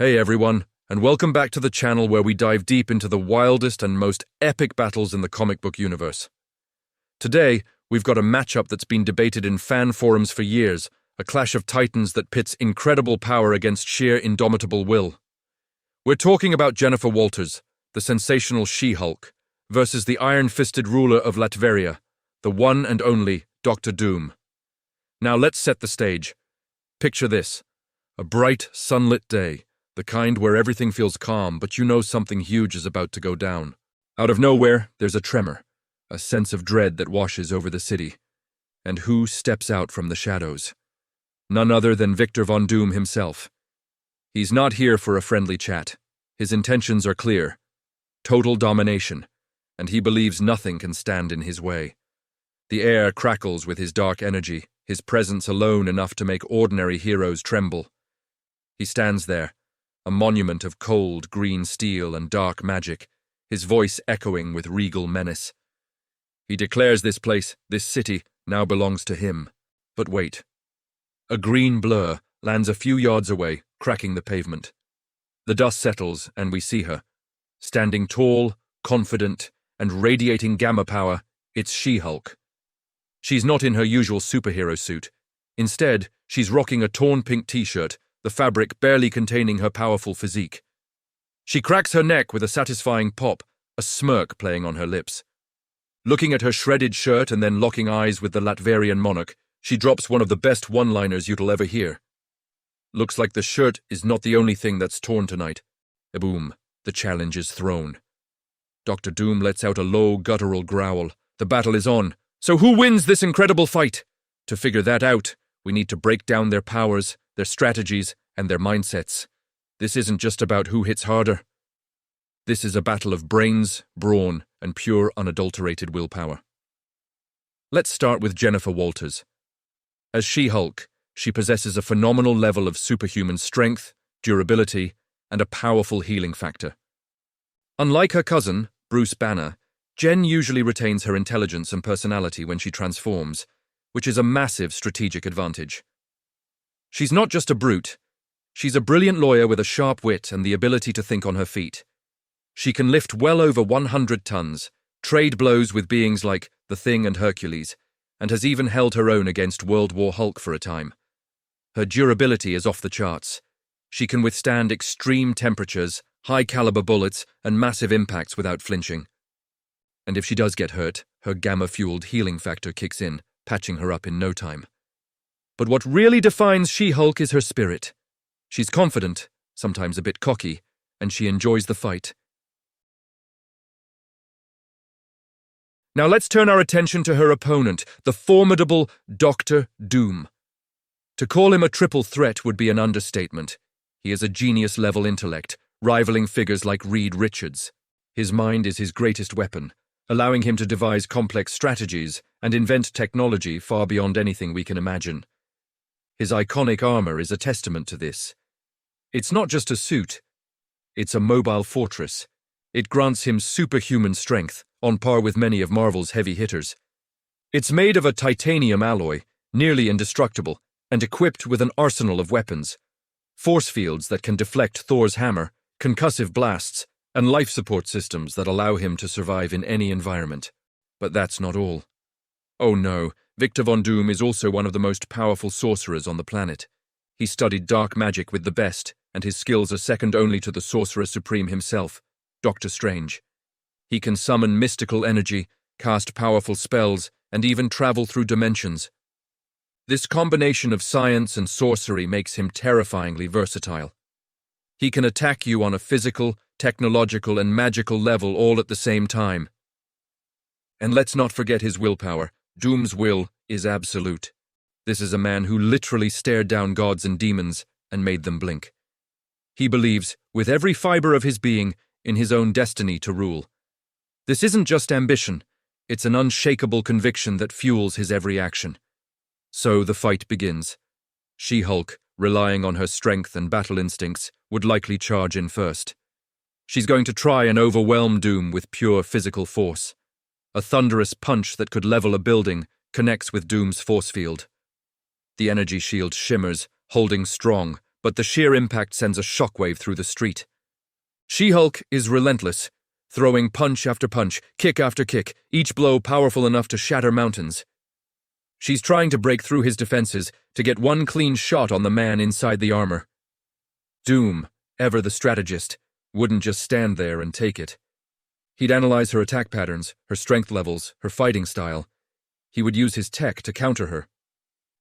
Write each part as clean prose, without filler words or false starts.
Hey everyone, and welcome back to the channel where we dive deep into the wildest and most epic battles in the comic book universe. Today, we've got a matchup that's been debated in fan forums for years, a clash of titans that pits incredible power against sheer indomitable will. We're talking about Jennifer Walters, the sensational She-Hulk, versus the iron-fisted ruler of Latveria, the one and only Dr. Doom. Now let's set the stage. Picture this: a bright, sunlit day. The kind where everything feels calm, but you know something huge is about to go down. Out of nowhere, there's a tremor, a sense of dread that washes over the city. And who steps out from the shadows? None other than Victor Von Doom himself. He's not here for a friendly chat. His intentions are clear: total domination, and he believes nothing can stand in his way. The air crackles with his dark energy, his presence alone enough to make ordinary heroes tremble. He stands there, a monument of cold, green steel and dark magic, his voice echoing with regal menace. He declares this place, this city, now belongs to him. But wait. A green blur lands a few yards away, cracking the pavement. The dust settles, and we see her. Standing tall, confident, and radiating gamma power, it's She-Hulk. She's not in her usual superhero suit. Instead, she's rocking a torn pink t-shirt, the fabric barely containing her powerful physique. She cracks her neck with a satisfying pop, a smirk playing on her lips. Looking at her shredded shirt and then locking eyes with the Latverian monarch, she drops one of the best one-liners you'll ever hear. Looks like the shirt is not the only thing that's torn tonight. Boom, the challenge is thrown. Dr. Doom lets out a low, guttural growl. The battle is on. So who wins this incredible fight? To figure that out, we need to break down their powers, their strategies, and their mindsets. This isn't just about who hits harder. This is a battle of brains, brawn, and pure, unadulterated willpower. Let's start with Jennifer Walters. As She-Hulk, she possesses a phenomenal level of superhuman strength, durability, and a powerful healing factor. Unlike her cousin, Bruce Banner, Jen usually retains her intelligence and personality when she transforms, which is a massive strategic advantage. She's not just a brute. She's a brilliant lawyer with a sharp wit and the ability to think on her feet. She can lift well over 100 tons, trade blows with beings like the Thing and Hercules, and has even held her own against World War Hulk for a time. Her durability is off the charts. She can withstand extreme temperatures, high-caliber bullets, and massive impacts without flinching. And if she does get hurt, her gamma-fueled healing factor kicks in, patching her up in no time. But what really defines She-Hulk is her spirit. She's confident, sometimes a bit cocky, and she enjoys the fight. Now let's turn our attention to her opponent, the formidable Dr. Doom. To call him a triple threat would be an understatement. He is a genius-level intellect, rivaling figures like Reed Richards. His mind is his greatest weapon, allowing him to devise complex strategies and invent technology far beyond anything we can imagine. His iconic armor is a testament to this. It's not just a suit. It's a mobile fortress. It grants him superhuman strength, on par with many of Marvel's heavy hitters. It's made of a titanium alloy, nearly indestructible, and equipped with an arsenal of weapons. Force fields that can deflect Thor's hammer, concussive blasts, and life support systems that allow him to survive in any environment. But that's not all. Oh no, Victor Von Doom is also one of the most powerful sorcerers on the planet. He studied dark magic with the best, and his skills are second only to the Sorcerer Supreme himself, Doctor Strange. He can summon mystical energy, cast powerful spells, and even travel through dimensions. This combination of science and sorcery makes him terrifyingly versatile. He can attack you on a physical, technological, and magical level all at the same time. And let's not forget his willpower. Doom's will is absolute. This is a man who literally stared down gods and demons and made them blink. He believes, with every fiber of his being, in his own destiny to rule. This isn't just ambition, it's an unshakable conviction that fuels his every action. So the fight begins. She-Hulk, relying on her strength and battle instincts, would likely charge in first. She's going to try and overwhelm Doom with pure physical force. A thunderous punch that could level a building connects with Doom's force field. The energy shield shimmers, holding strong, but the sheer impact sends a shockwave through the street. She-Hulk is relentless, throwing punch after punch, kick after kick, each blow powerful enough to shatter mountains. She's trying to break through his defenses to get one clean shot on the man inside the armor. Doom, ever the strategist, wouldn't just stand there and take it. He'd analyze her attack patterns, her strength levels, her fighting style. He would use his tech to counter her.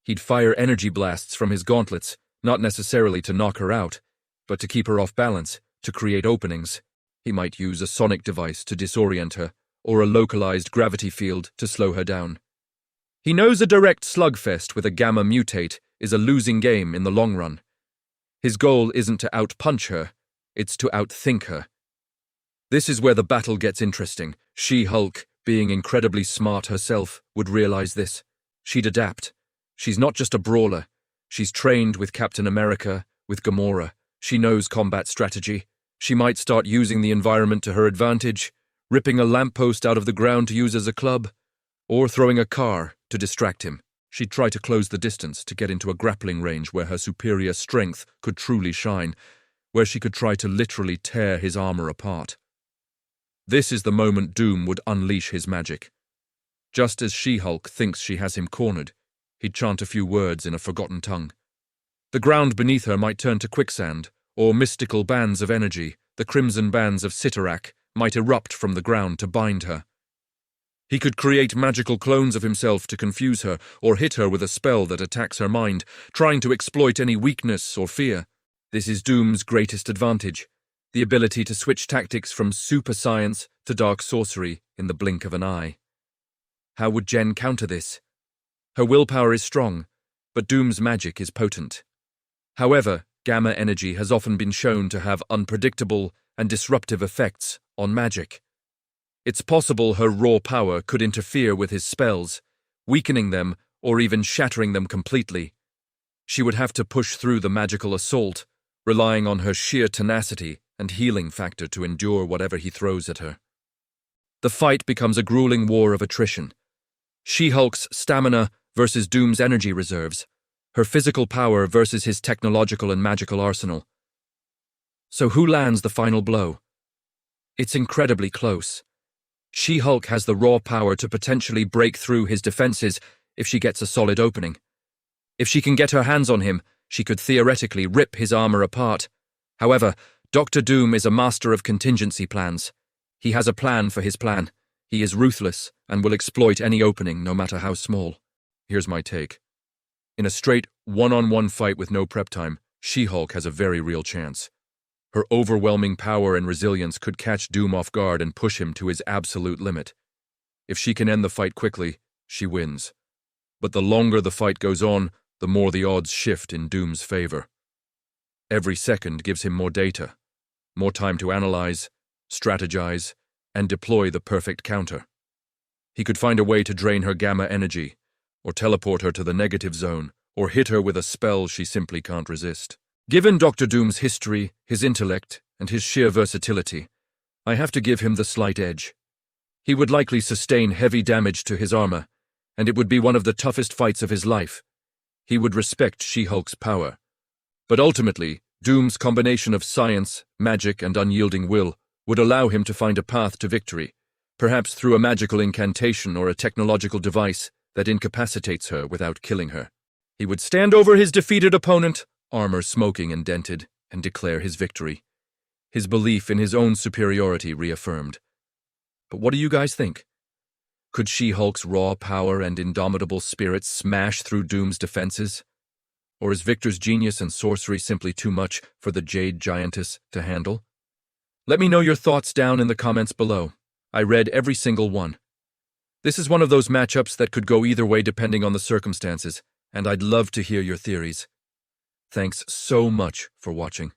He'd fire energy blasts from his gauntlets, not necessarily to knock her out, but to keep her off balance, to create openings. He might use a sonic device to disorient her, or a localized gravity field to slow her down. He knows a direct slugfest with a gamma mutate is a losing game in the long run. His goal isn't to outpunch her, it's to outthink her. This is where the battle gets interesting. She-Hulk, being incredibly smart herself, would realize this. She'd adapt. She's not just a brawler. She's trained with Captain America, with Gamora. She knows combat strategy. She might start using the environment to her advantage, ripping a lamppost out of the ground to use as a club, or throwing a car to distract him. She'd try to close the distance to get into a grappling range where her superior strength could truly shine, where she could try to literally tear his armor apart. This is the moment Doom would unleash his magic. Just as She-Hulk thinks she has him cornered, he'd chant a few words in a forgotten tongue. The ground beneath her might turn to quicksand, or mystical bands of energy, the crimson bands of Sitarak, might erupt from the ground to bind her. He could create magical clones of himself to confuse her, or hit her with a spell that attacks her mind, trying to exploit any weakness or fear. This is Doom's greatest advantage, the ability to switch tactics from super science to dark sorcery in the blink of an eye. How would Jen counter this? Her willpower is strong, but Doom's magic is potent. However, gamma energy has often been shown to have unpredictable and disruptive effects on magic. It's possible her raw power could interfere with his spells, weakening them or even shattering them completely. She would have to push through the magical assault, relying on her sheer tenacity and healing factor to endure whatever he throws at her. The fight becomes a grueling war of attrition. She-Hulk's stamina versus Doom's energy reserves, her physical power versus his technological and magical arsenal. So who lands the final blow? It's incredibly close. She-Hulk has the raw power to potentially break through his defenses if she gets a solid opening. If she can get her hands on him, she could theoretically rip his armor apart. However, Dr. Doom is a master of contingency plans. He has a plan for his plan. He is ruthless and will exploit any opening, no matter how small. Here's my take. In a straight, one-on-one fight with no prep time, She-Hulk has a very real chance. Her overwhelming power and resilience could catch Doom off guard and push him to his absolute limit. If she can end the fight quickly, she wins. But the longer the fight goes on, the more the odds shift in Doom's favor. Every second gives him more data, more time to analyze, strategize, and deploy the perfect counter. He could find a way to drain her gamma energy, or teleport her to the negative zone, or hit her with a spell she simply can't resist. Given Dr. Doom's history, his intellect, and his sheer versatility, I have to give him the slight edge. He would likely sustain heavy damage to his armor, and it would be one of the toughest fights of his life. He would respect She-Hulk's power. But ultimately, Doom's combination of science, magic, and unyielding will would allow him to find a path to victory, perhaps through a magical incantation or a technological device that incapacitates her without killing her. He would stand over his defeated opponent, armor smoking and dented, and declare his victory. His belief in his own superiority reaffirmed. But what do you guys think? Could She-Hulk's raw power and indomitable spirit smash through Doom's defenses? Or is Victor's genius and sorcery simply too much for the Jade Giantess to handle? Let me know your thoughts down in the comments below. I read every single one. This is one of those matchups that could go either way depending on the circumstances, and I'd love to hear your theories. Thanks so much for watching.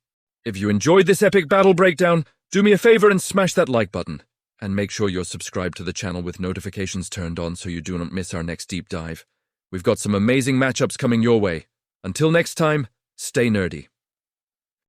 If you enjoyed this epic battle breakdown, do me a favor and smash that like button. And make sure you're subscribed to the channel with notifications turned on so you do not miss our next deep dive. We've got some amazing matchups coming your way. Until next time, stay nerdy.